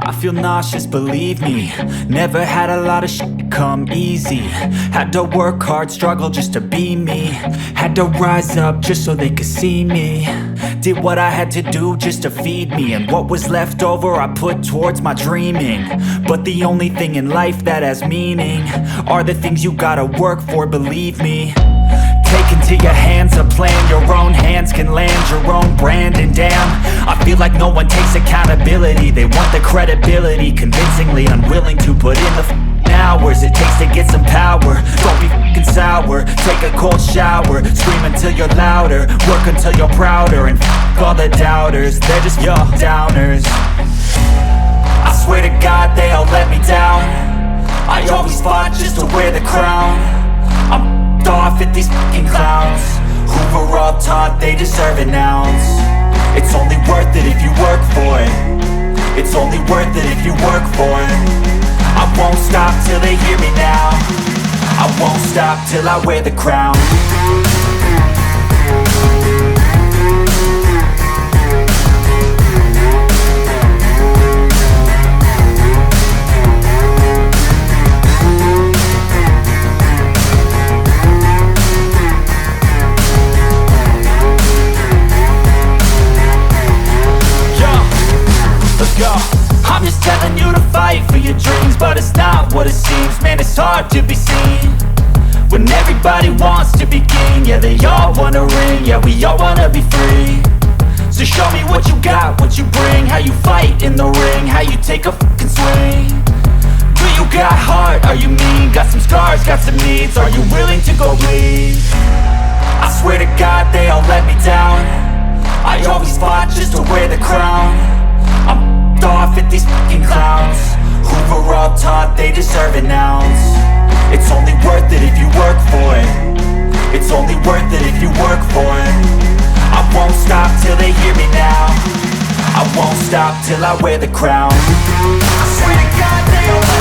I feel nauseous, believe me. Never had a lot of shit come easy. Had to work hard, struggle just to be me. Had to rise up just so they could see me. Did what I had to do just to feed me, and what was left over I put towards my dreaming. But the only thing in life that has meaning are the things you gotta work for, believe me. Take into your hands a plan, your own hands can land your own brand. And damn, I feel like no one takes accountability. They want the credibility, convincingly unwilling to put in the hours it takes to get some power. Don't be f***ing sour, take a cold shower. Scream until you're louder, work until you're prouder. And f*** all the doubters, they're just your downers. I swear to God they all let me down. I always fought just to wear the crown. I'm off at these fucking clowns who were all taught they deserve an ounce. It's only worth it if you work for it. It's only worth it if you work for it. I won't stop till they hear me now. I won't stop till I wear the crown. I'm just telling you to fight for your dreams, but it's not what it seems. Man, it's hard to be seen when everybody wants to be king. Yeah, they all wanna ring, yeah, we all wanna be free. So show me what you got, what you bring, how you fight in the ring, how you take a fucking swing. Do you got heart, are you mean? Got some scars, got some needs, are you willing to go bleed? I swear to God they all let me down. I always fought just to wear the crown. I'm off at these fucking clowns who were all taught they deserve an ounce. It's only worth it if you work for it. It's only worth it if you work for it. I won't stop till they hear me now. I won't stop till I wear the crown. I swear to God they all